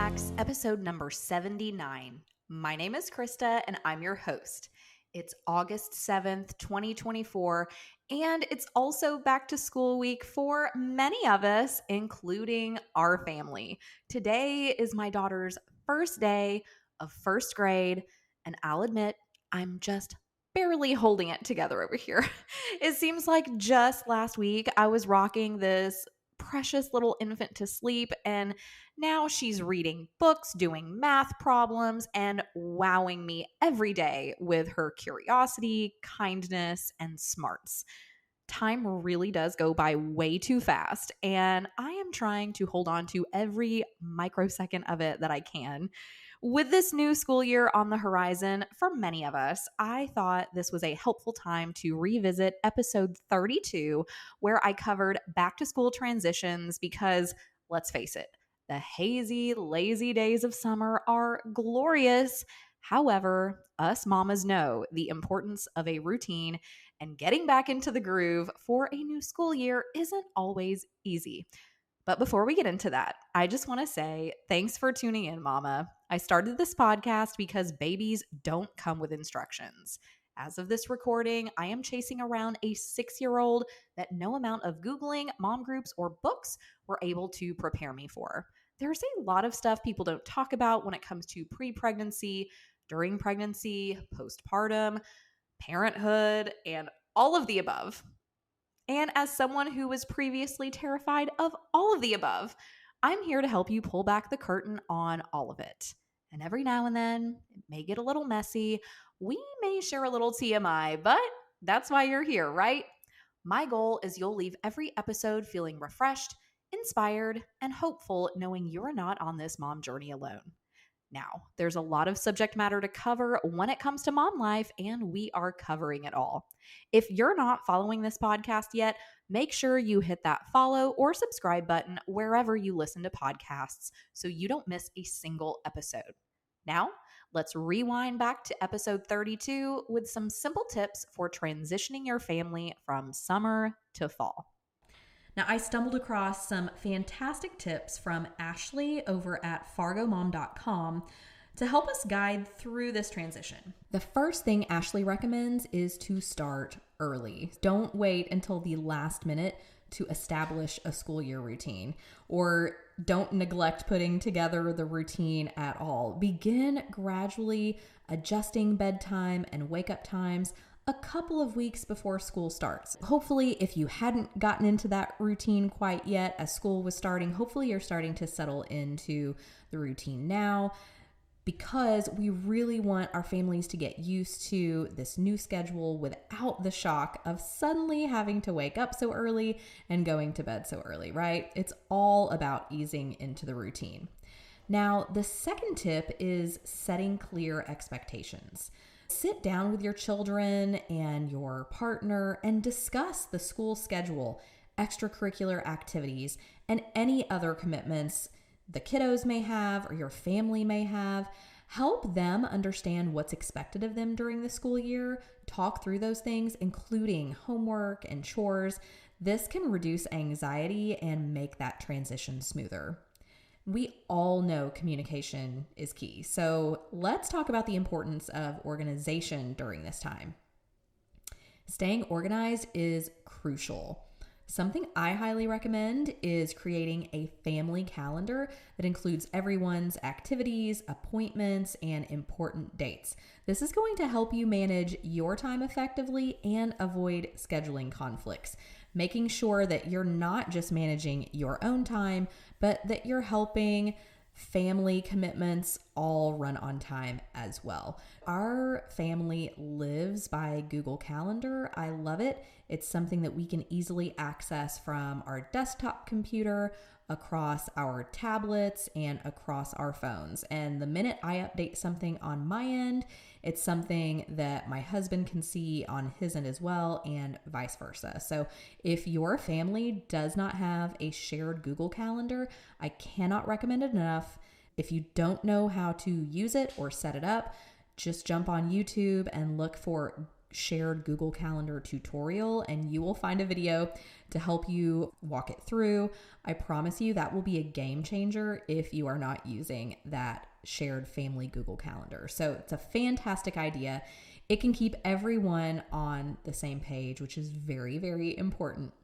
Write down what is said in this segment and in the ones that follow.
Hacks, episode number 79. My name is Krista, and I'm your host. It's August 7th, 2024, and it's also back to school week for many of us, including our family. Today is my daughter's first day of first grade, and I'll admit, I'm just barely holding it together over here. It seems like just last week I was rocking this precious little infant to sleep, and now she's reading books, doing math problems, and wowing me every day with her curiosity, kindness, and smarts. Time really does go by way too fast, and I am trying to hold on to every microsecond of it that I can. With this new school year on the horizon, for many of us, I thought this was a helpful time to revisit episode 32, where I covered back to school transitions because, let's face it, the hazy, lazy days of summer are glorious. However, us mamas know the importance of a routine, and getting back into the groove for a new school year isn't always easy. But before we get into that, I just want to say thanks for tuning in, Mama. I started this podcast because babies don't come with instructions. As of this recording, I am chasing around a 6-year-old that no amount of Googling, mom groups, or books were able to prepare me for. There's a lot of stuff people don't talk about when it comes to pre-pregnancy, during pregnancy, postpartum, parenthood, and all of the above. And as someone who was previously terrified of all of the above, I'm here to help you pull back the curtain on all of it. And every now and then, it may get a little messy. We may share a little TMI, but that's why you're here, right? My goal is you'll leave every episode feeling refreshed, inspired, and hopeful, knowing you're not on this mom journey alone. Now, there's a lot of subject matter to cover when it comes to mom life, and we are covering it all. If you're not following this podcast yet, make sure you hit that follow or subscribe button wherever you listen to podcasts so you don't miss a single episode. Now, let's rewind back to episode 32 with some simple tips for transitioning your family from summer to fall. Now, I stumbled across some fantastic tips from Ashley over at fargomom.com to help us guide through this transition. The first thing Ashley recommends is to start early. Don't wait until the last minute to establish a school year routine, or don't neglect putting together the routine at all. Begin gradually adjusting bedtime and wake up times a couple of weeks before school starts. Hopefully, if you hadn't gotten into that routine quite yet as school was starting, hopefully you're starting to settle into the routine now, because we really want our families to get used to this new schedule without the shock of suddenly having to wake up so early and going to bed so early, right? It's all about easing into the routine. Now, the second tip is setting clear expectations. Sit down with your children and your partner and discuss the school schedule, extracurricular activities, and any other commitments the kiddos may have or your family may have. Help them understand what's expected of them during the school year. Talk through those things, including homework and chores. This can reduce anxiety and make that transition smoother. We all know communication is key. So let's talk about the importance of organization during this time. Staying organized is crucial. Something I highly recommend is creating a family calendar that includes everyone's activities, appointments, and important dates. This is going to help you manage your time effectively and avoid scheduling conflicts, making sure that you're not just managing your own time, but that you're helping family commitments all run on time as well. Our family lives by Google Calendar. I love it. It's something that we can easily access from our desktop computer, across our tablets, and across our phones. And the minute I update something on my end, it's something that my husband can see on his end as well, and vice versa. So if your family does not have a shared Google Calendar, I cannot recommend it enough. If you don't know how to use it or set it up, just jump on YouTube and look for shared Google Calendar tutorial, and you will find a video to help you walk it through. I promise you that will be a game changer if you are not using that shared family Google Calendar. So it's a fantastic idea. It can keep everyone on the same page, which is very, very important.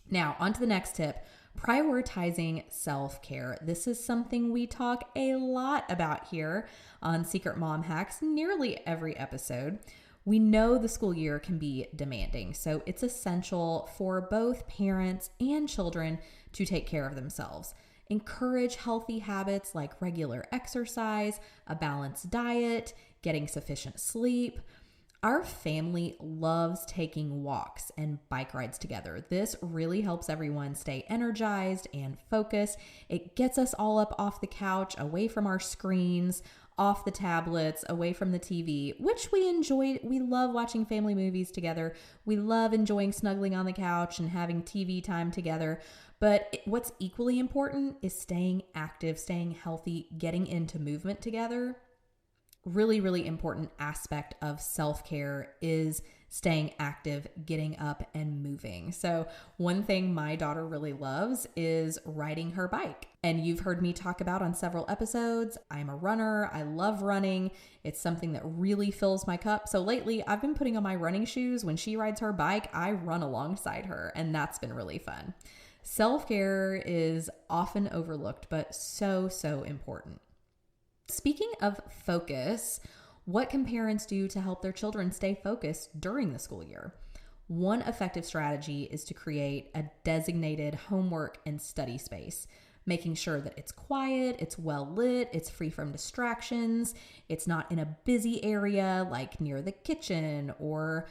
Now, on to the next tip, prioritizing self-care. This is something we talk a lot about here on Secret Mom Hacks, nearly every episode. We know the school year can be demanding, so it's essential for both parents and children to take care of themselves. Encourage healthy habits like regular exercise, a balanced diet, getting sufficient sleep. Our family loves taking walks and bike rides together. This really helps everyone stay energized and focused. It gets us all up off the couch, away from our screens, off the tablets, away from the TV, which we enjoy. We love watching family movies together. We love enjoying snuggling on the couch and having TV time together. But what's equally important is staying active, staying healthy, getting into movement together. Really, really important aspect of self-care is staying active, getting up and moving. So one thing my daughter really loves is riding her bike. And you've heard me talk about on several episodes, I'm a runner. I love running. It's something that really fills my cup. So lately I've been putting on my running shoes. When she rides her bike, I run alongside her, and that's been really fun. Self-care is often overlooked, but so, so important. Speaking of focus, what can parents do to help their children stay focused during the school year? One effective strategy is to create a designated homework and study space, making sure that it's quiet, it's well lit, it's free from distractions, it's not in a busy area like near the kitchen or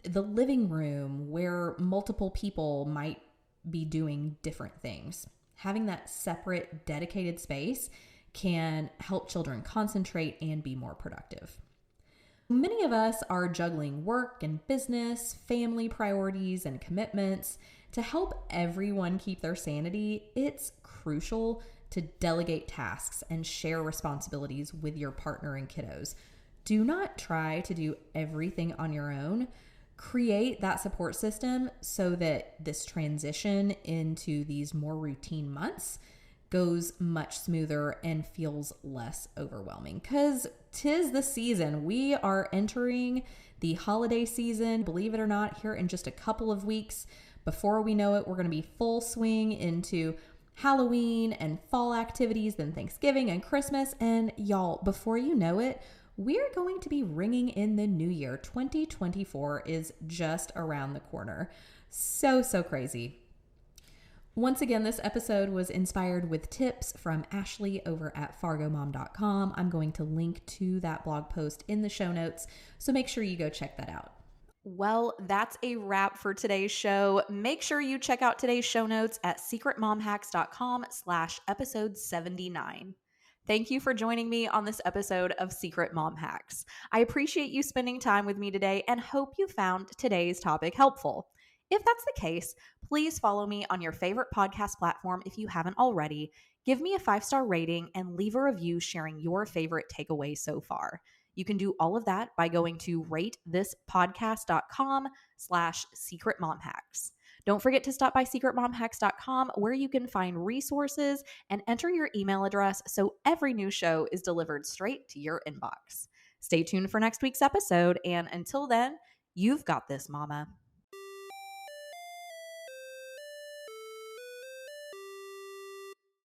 the living room where multiple people might be doing different things. Having that separate, dedicated space can help children concentrate and be more productive. Many of us are juggling work and business, family priorities, and commitments. To help everyone keep their sanity, it's crucial to delegate tasks and share responsibilities with your partner and kiddos. Do not try to do everything on your own. Create that support system so that this transition into these more routine months goes much smoother and feels less overwhelming, because 'tis the season. We are entering the holiday season, believe it or not, here in just a couple of weeks. Before we know it, we're going to be full swing into Halloween and fall activities, then Thanksgiving and Christmas. And y'all, before you know it, we're going to be ringing in the new year. 2024 is just around the corner. So, so crazy. Once again, this episode was inspired with tips from Ashley over at fargomom.com. I'm going to link to that blog post in the show notes, so make sure you go check that out. Well, that's a wrap for today's show. Make sure you check out today's show notes at secretmomhacks.com/episode 79. Thank you for joining me on this episode of Secret Mom Hacks. I appreciate you spending time with me today and hope you found today's topic helpful. If that's the case, please follow me on your favorite podcast platform if you haven't already. Give me a 5-star rating and leave a review sharing your favorite takeaway so far. You can do all of that by going to ratethispodcast.com/secretmomhacks. Don't forget to stop by secretmomhacks.com, where you can find resources and enter your email address so every new show is delivered straight to your inbox. Stay tuned for next week's episode, and until then, you've got this, mama.